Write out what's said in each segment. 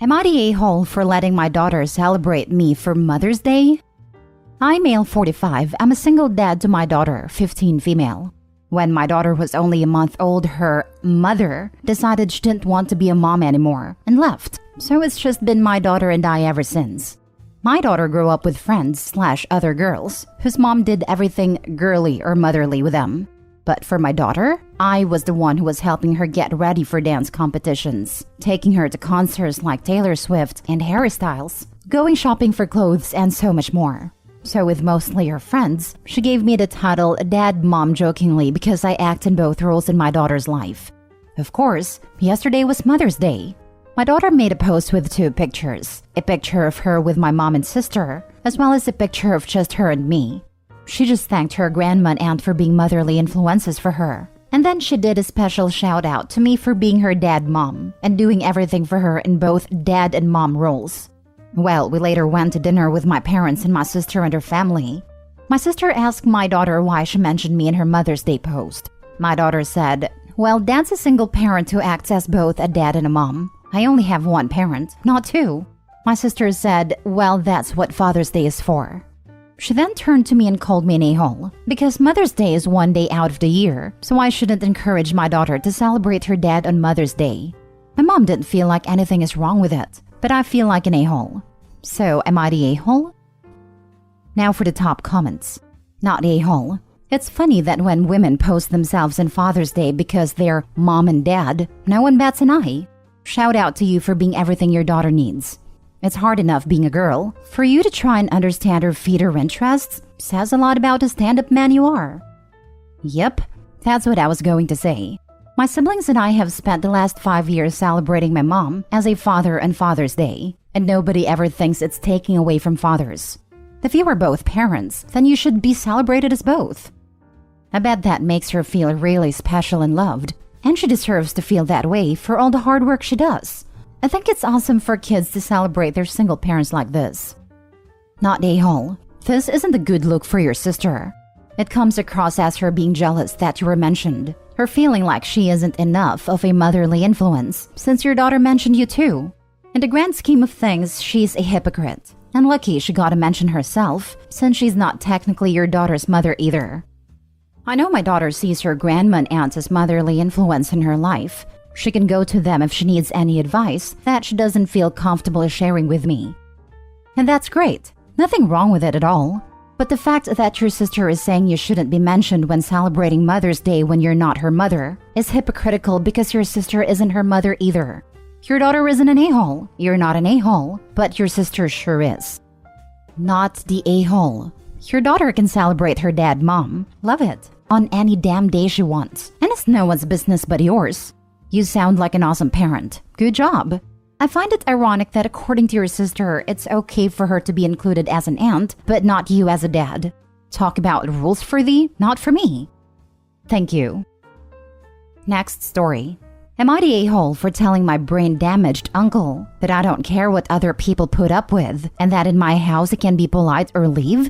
Am I the a-hole for letting my daughter celebrate me for Mother's Day? I'm male 45. I'm a single dad to my daughter, 15 female. When my daughter was only a month old, her mother decided she didn't want to be a mom anymore and left. So it's just been my daughter and I ever since. My daughter grew up with friends/other girls whose mom did everything girly or motherly with them. But for my daughter, I was the one who was helping her get ready for dance competitions, taking her to concerts like Taylor Swift and Harry Styles, going shopping for clothes, and so much more. So with mostly her friends, she gave me the title Dad Mom jokingly because I act in both roles in my daughter's life. Of course, yesterday was Mother's Day. My daughter made a post with 2 pictures, a picture of her with my mom and sister, as well as a picture of just her and me. She just thanked her grandma and aunt for being motherly influences for her. And then she did a special shout out to me for being her dad mom and doing everything for her in both dad and mom roles. Well, we later went to dinner with my parents and my sister and her family. My sister asked my daughter why she mentioned me in her Mother's Day post. My daughter said, "Well, Dad's a single parent who acts as both a dad and a mom. I only have 1 parent, not 2. My sister said, "Well, that's what Father's Day is for." She then turned to me and called me an a-hole because Mother's Day is 1 day out of the year, so I shouldn't encourage my daughter to celebrate her dad on Mother's Day. My mom didn't feel like anything is wrong with it, but I feel like an a-hole. So am I the a-hole? Now for the top comments. Not the a-hole. It's funny that when women post themselves on Father's Day because they're mom and dad, no one bats an eye. Shout out to you for being everything your daughter needs. It's hard enough being a girl. For you to try and understand or feed her interests says a lot about the stand-up man you are. Yep, that's what I was going to say. My siblings and I have spent the last 5 years celebrating my mom as a father on Father's Day, and nobody ever thinks it's taking away from fathers. If you are both parents, then you should be celebrated as both. I bet that makes her feel really special and loved, and she deserves to feel that way for all the hard work she does. I think it's awesome for kids to celebrate their single parents like this. Not a-hole. This isn't a good look for your sister. It comes across as her being jealous that you were mentioned, her feeling like she isn't enough of a motherly influence since your daughter mentioned you too. In the grand scheme of things, she's a hypocrite, and lucky she got to mention herself since she's not technically your daughter's mother either. I know my daughter sees her grandma and aunt as motherly influence in her life. She can go to them if she needs any advice that she doesn't feel comfortable sharing with me. And that's great. Nothing wrong with it at all. But the fact that your sister is saying you shouldn't be mentioned when celebrating Mother's Day when you're not her mother is hypocritical because your sister isn't her mother either. Your daughter isn't an a-hole. You're not an a-hole, but your sister sure is. Not the a-hole. Your daughter can celebrate her dad mom. Love it. On any damn day she wants. And it's no one's business but yours. You sound like an awesome parent. Good job. I find it ironic that according to your sister, it's okay for her to be included as an aunt, but not you as a dad. Talk about rules for thee, not for me. Thank you. Next story. Am I the a-hole for telling my brain-damaged uncle that I don't care what other people put up with and that in my house he can be polite or leave?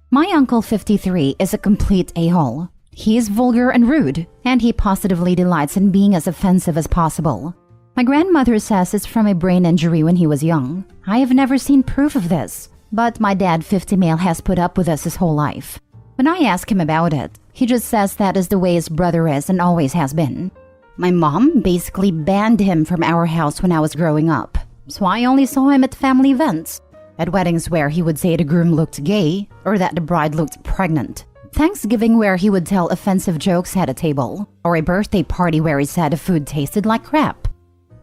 My uncle 53 is a complete a-hole. He is vulgar and rude, and he positively delights in being as offensive as possible. My grandmother says it's from a brain injury when he was young. I have never seen proof of this, but my dad 50 male has put up with us his whole life. When I ask him about it, he just says that is the way his brother is and always has been. My mom basically banned him from our house when I was growing up, so I only saw him at family events. At weddings where he would say the groom looked gay or that the bride looked pregnant. Thanksgiving where he would tell offensive jokes at a table, or a birthday party where he said the food tasted like crap.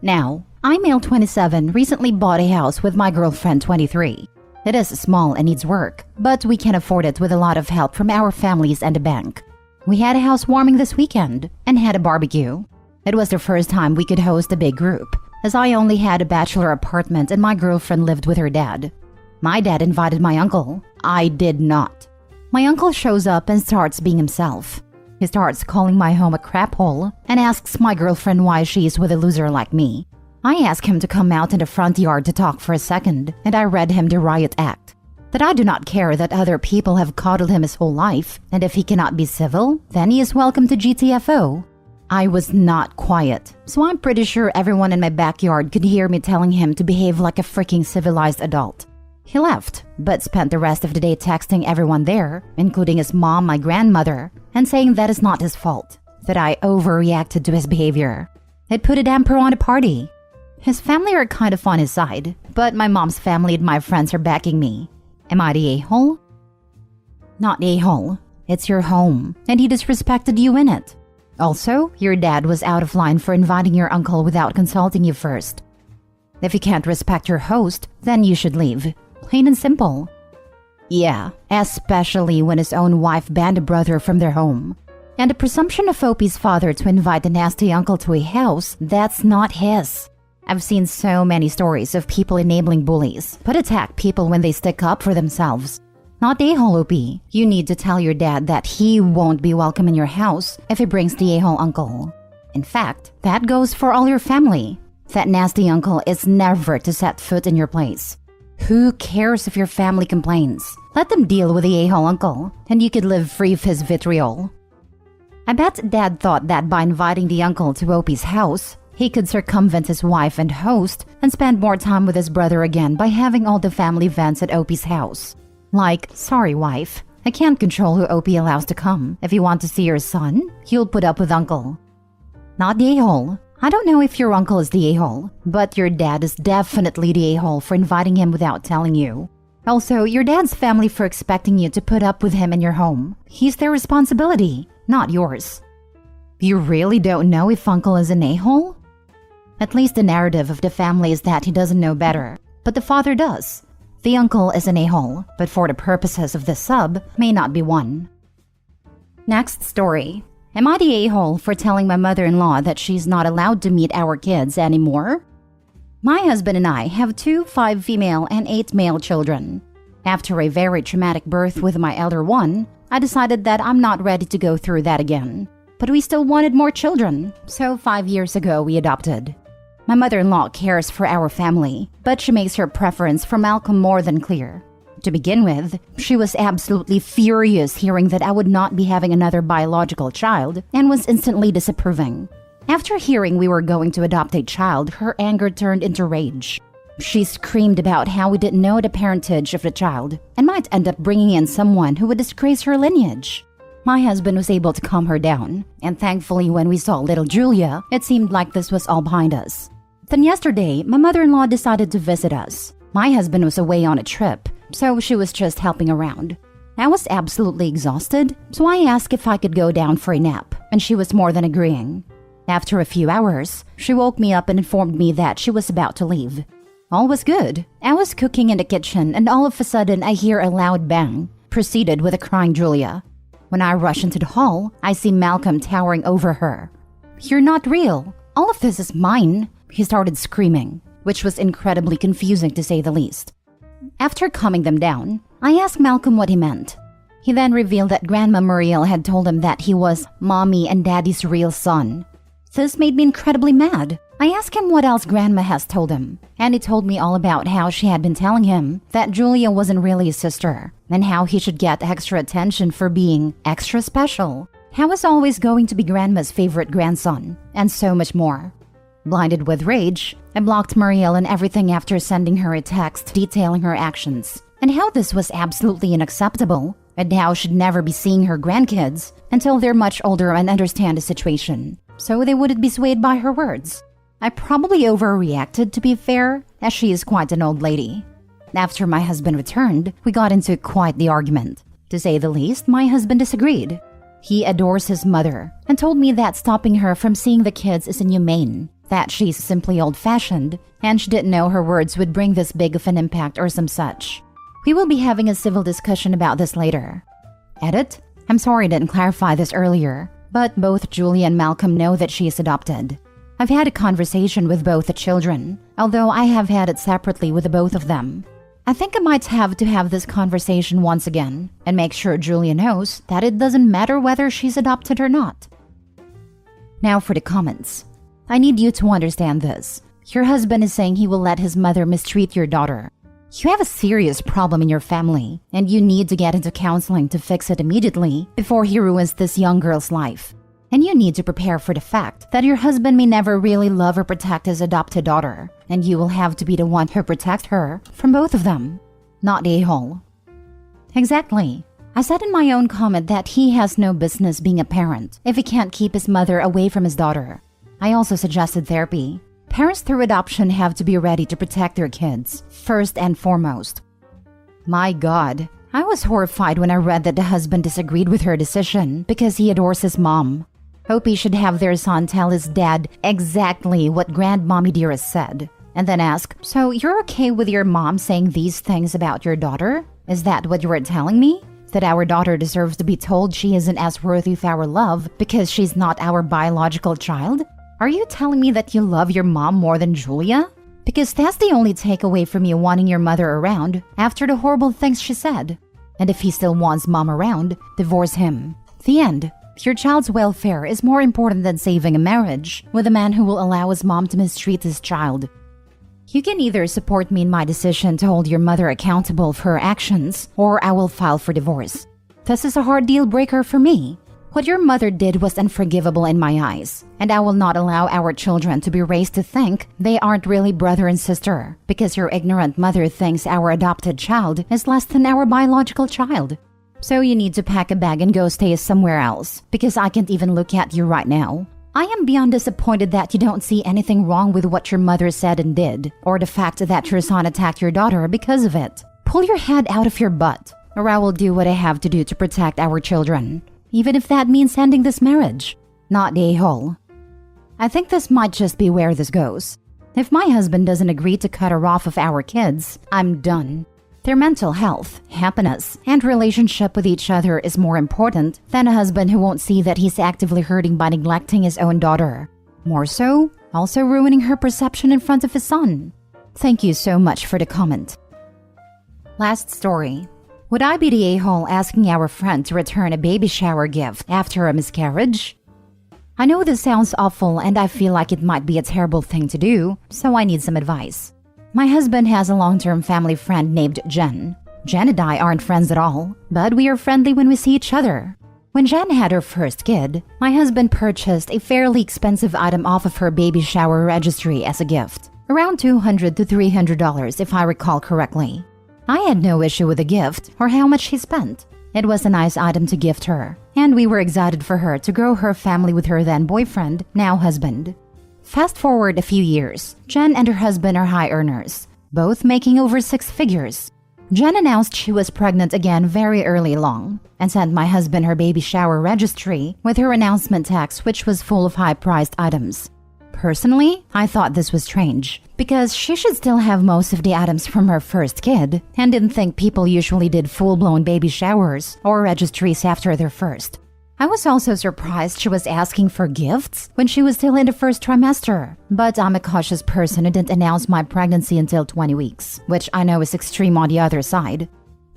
Now, I, male 27, recently bought a house with my girlfriend 23. It is small and needs work, but we can afford it with a lot of help from our families and the bank. We had a housewarming this weekend and had a barbecue. It was the first time we could host a big group, as I only had a bachelor apartment and my girlfriend lived with her dad. My dad invited my uncle. I did not. My uncle shows up and starts being himself. He starts calling my home a crap hole and asks my girlfriend why she's with a loser like me. I ask him to come out in the front yard to talk for a second, and I read him the riot act. That I do not care that other people have coddled him his whole life, and if he cannot be civil, then he is welcome to GTFO. I was not quiet, so I'm pretty sure everyone in my backyard could hear me telling him to behave like a freaking civilized adult. He left, but spent the rest of the day texting everyone there, including his mom, my grandmother, and saying that is not his fault, that I overreacted to his behavior. It put a damper on the party. His family are kind of on his side, but my mom's family and my friends are backing me. Am I the a-hole? Not a-hole. It's your home, and he disrespected you in it. Also, your dad was out of line for inviting your uncle without consulting you first. If you can't respect your host, then you should leave. Plain and simple. Yeah, especially when his own wife banned a brother from their home. And the presumption of Opie's father to invite a nasty uncle to a house, that's not his. I've seen so many stories of people enabling bullies, but attack people when they stick up for themselves. Not a-hole, Opie. You need to tell your dad that he won't be welcome in your house if he brings the a-hole uncle. In fact, that goes for all your family. That nasty uncle is never to set foot in your place. Who cares if your family complains? Let them deal with the a-hole uncle, and you could live free of his vitriol. I bet Dad thought that by inviting the uncle to Opie's house, he could circumvent his wife and host and spend more time with his brother again by having all the family events at Opie's house. Like, sorry wife, I can't control who Opie allows to come. If you want to see your son, you'll put up with uncle. Not the a-hole. I don't know if your uncle is the a-hole, but your dad is definitely the a-hole for inviting him without telling you. Also, your dad's family for expecting you to put up with him in your home. He's their responsibility, not yours. You really don't know if uncle is an a-hole? At least the narrative of the family is that he doesn't know better, but the father does. The uncle is an a-hole, but for the purposes of this sub, may not be one. Next story. Am I the a-hole for telling my mother-in-law that she's not allowed to meet our kids anymore? My husband and I have 2 5 female and 8 male children. After a very traumatic birth with my elder one, I decided that I'm not ready to go through that again. But we still wanted more children, so 5 years ago we adopted. My mother-in-law cares for our family, but she makes her preference for Malcolm more than clear. To begin with, she was absolutely furious hearing that I would not be having another biological child and was instantly disapproving. After hearing we were going to adopt a child, her anger turned into rage. She screamed about how we didn't know the parentage of the child and might end up bringing in someone who would disgrace her lineage. My husband was able to calm her down, and thankfully when we saw little Julia, it seemed like this was all behind us. Then yesterday, my mother-in-law decided to visit us. My husband was away on a trip, so she was just helping around. I was absolutely exhausted, so I asked if I could go down for a nap, and she was more than agreeing. After a few hours, she woke me up and informed me that she was about to leave. All was good. I was cooking in the kitchen, and all of a sudden I hear a loud bang, preceded with a crying Julia. When I rush into the hall, I see Malcolm towering over her. "You're not real. All of this is mine," he started screaming, which was incredibly confusing to say the least. After calming them down, I asked Malcolm what he meant. He then revealed that Grandma Muriel had told him that he was Mommy and Daddy's real son. This made me incredibly mad. I asked him what else Grandma has told him, and he told me all about how she had been telling him that Julia wasn't really his sister, and how he should get extra attention for being extra special, how he's always going to be Grandma's favorite grandson, and so much more. Blinded with rage, I blocked Muriel and everything after sending her a text detailing her actions, and how this was absolutely unacceptable, and how she'd never be seeing her grandkids until they're much older and understand the situation, so they wouldn't be swayed by her words. I probably overreacted, to be fair, as she is quite an old lady. After my husband returned, we got into quite the argument. To say the least, my husband disagreed. He adores his mother and told me that stopping her from seeing the kids is inhumane, that she's simply old-fashioned, and she didn't know her words would bring this big of an impact or some such. We will be having a civil discussion about this later. Edit? I'm sorry I didn't clarify this earlier, but both Julia and Malcolm know that she is adopted. I've had a conversation with both the children, although I have had it separately with the both of them. I think I might have to have this conversation once again and make sure Julia knows that it doesn't matter whether she's adopted or not. Now for the comments. I need you to understand this. Your husband is saying he will let his mother mistreat your daughter. You have a serious problem in your family, and you need to get into counseling to fix it immediately before he ruins this young girl's life. And you need to prepare for the fact that your husband may never really love or protect his adopted daughter, and you will have to be the one who protects her from both of them, not the a-hole. Exactly. I said in my own comment that he has no business being a parent if he can't keep his mother away from his daughter. I also suggested therapy. Parents through adoption have to be ready to protect their kids, first and foremost. My God, I was horrified when I read that the husband disagreed with her decision because he adores his mom. Hope he should have their son tell his dad exactly what Grandmommy Dearest said, and then ask, "So you're okay with your mom saying these things about your daughter? Is that what you were telling me? That our daughter deserves to be told she isn't as worthy of our love because she's not our biological child? Are you telling me that you love your mom more than Julia? Because that's the only takeaway from you wanting your mother around after the horrible things she said. And if he still wants mom around, divorce him. The end. Your child's welfare is more important than saving a marriage with a man who will allow his mom to mistreat his child. You can either support me in my decision to hold your mother accountable for her actions, or I will file for divorce. This is a hard deal breaker for me. What your mother did was unforgivable in my eyes, and I will not allow our children to be raised to think they aren't really brother and sister because your ignorant mother thinks our adopted child is less than our biological child. So you need to pack a bag and go stay somewhere else because I can't even look at you right now. I am beyond disappointed that you don't see anything wrong with what your mother said and did, or the fact that your son attacked your daughter because of it. Pull your head out of your butt, or I will do what I have to do to protect our children, even if that means ending this marriage, not the a-hole. I think this might just be where this goes. If my husband doesn't agree to cut her off of our kids, I'm done. Their mental health, happiness, and relationship with each other is more important than a husband who won't see that he's actively hurting by neglecting his own daughter. More so, also ruining her perception in front of his son. Thank you so much for the comment. Last story. Would I be the a-hole asking our friend to return a baby shower gift after a miscarriage? I know this sounds awful and I feel like it might be a terrible thing to do, so I need some advice. My husband has a long-term family friend named Jen. Jen and I aren't friends at all, but we are friendly when we see each other. When Jen had her first kid, my husband purchased a fairly expensive item off of her baby shower registry as a gift. Around $200 to $300 if I recall correctly. I had no issue with the gift or how much he spent. It was a nice item to gift her, and we were excited for her to grow her family with her then boyfriend, now husband. Fast forward a few years, Jen and her husband are high earners, both making over 6 figures. Jen announced she was pregnant again very early along and sent my husband her baby shower registry with her announcement text, which was full of high-priced items. Personally, I thought this was strange because she should still have most of the items from her first kid and didn't think people usually did full-blown baby showers or registries after their first. I was also surprised she was asking for gifts when she was still in the first trimester, but I'm a cautious person and didn't announce my pregnancy until 20 weeks, which I know is extreme on the other side.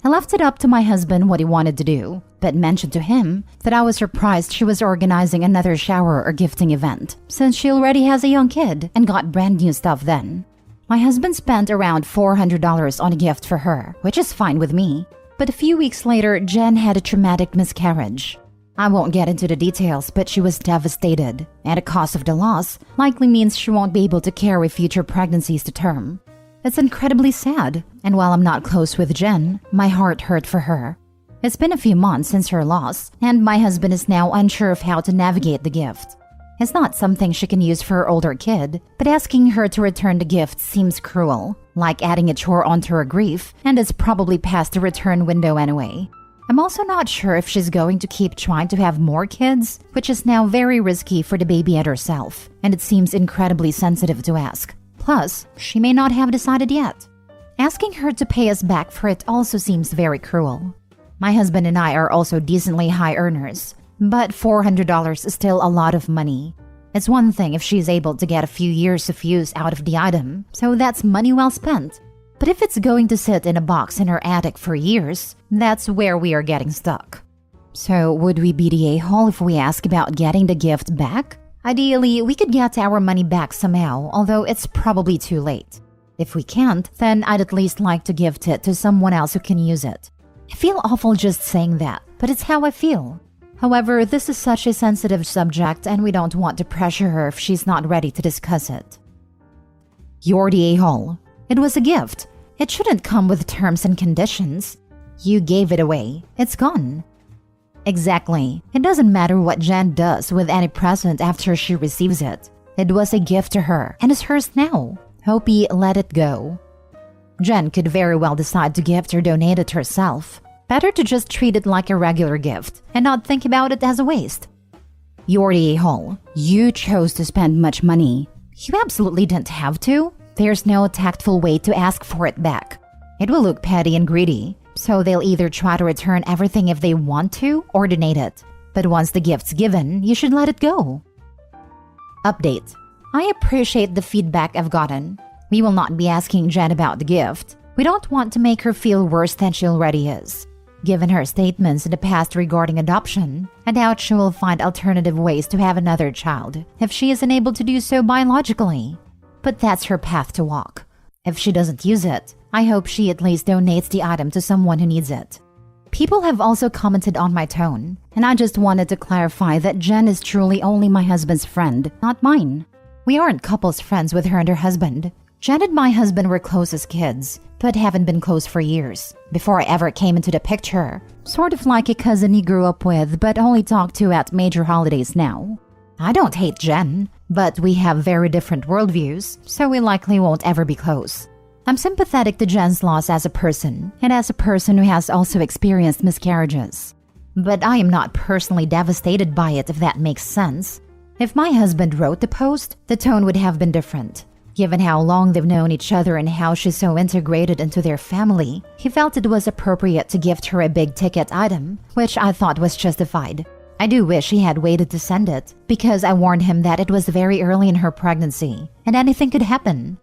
I left it up to my husband what he wanted to do, but mentioned to him that I was surprised she was organizing another shower or gifting event, since she already has a young kid and got brand new stuff then. My husband spent around $400 on a gift for her, which is fine with me, but a few weeks later, Jen had a traumatic miscarriage. I won't get into the details, but she was devastated, and the cost of the loss likely means she won't be able to carry future pregnancies to term. It's incredibly sad, and while I'm not close with Jen, my heart hurt for her. It's been a few months since her loss, and my husband is now unsure of how to navigate the gift. It's not something she can use for her older kid, but asking her to return the gift seems cruel, like adding a chore onto her grief, and it's probably past the return window anyway. I'm also not sure if she's going to keep trying to have more kids, which is now very risky for the baby and herself, and it seems incredibly sensitive to ask. Plus, she may not have decided yet. Asking her to pay us back for it also seems very cruel. My husband and I are also decently high earners, but $400 is still a lot of money. It's one thing if she's able to get a few years of use out of the item, so that's money well spent. But if it's going to sit in a box in her attic for years, that's where we are getting stuck. So would we be the a-hole if we ask about getting the gift back? Ideally, we could get our money back somehow, although it's probably too late. If we can't, then I'd at least like to gift it to someone else who can use it. I feel awful just saying that, but it's how I feel. However, this is such a sensitive subject and we don't want to pressure her if she's not ready to discuss it. You're the a-hole. It was a gift. It shouldn't come with terms and conditions. You gave it away. It's gone. Exactly. It doesn't matter what Jen does with any present after she receives it. It was a gift to her and is hers now. Hope you let it go. Jen could very well decide to gift or donate it herself. Better to just treat it like a regular gift and not think about it as a waste. You're the a-hole. You chose to spend much money. You absolutely didn't have to. There's no tactful way to ask for it back. It will look petty and greedy, so they'll either try to return everything if they want to or donate it. But once the gift's given, you should let it go. Update. I appreciate the feedback I've gotten. We will not be asking Jen about the gift. We don't want to make her feel worse than she already is. Given her statements in the past regarding adoption, I doubt she will find alternative ways to have another child if she isn't able to do so biologically. But that's her path to walk. If she doesn't use it, I hope she at least donates the item to someone who needs it. People have also commented on my tone, and I just wanted to clarify that Jen is truly only my husband's friend, not mine. We aren't couples friends with her and her husband. Jen and my husband were close as kids, but haven't been close for years, before I ever came into the picture. Sort of like a cousin he grew up with, but only talk to at major holidays now. I don't hate Jen, but we have very different worldviews, so we likely won't ever be close. I'm sympathetic to Jen's loss as a person, and as a person who has also experienced miscarriages. But I am not personally devastated by it, if that makes sense. If my husband wrote the post, the tone would have been different. Given how long they've known each other and how she's so integrated into their family, he felt it was appropriate to gift her a big-ticket item, which I thought was justified. I do wish he had waited to send it, because I warned him that it was very early in her pregnancy, and anything could happen.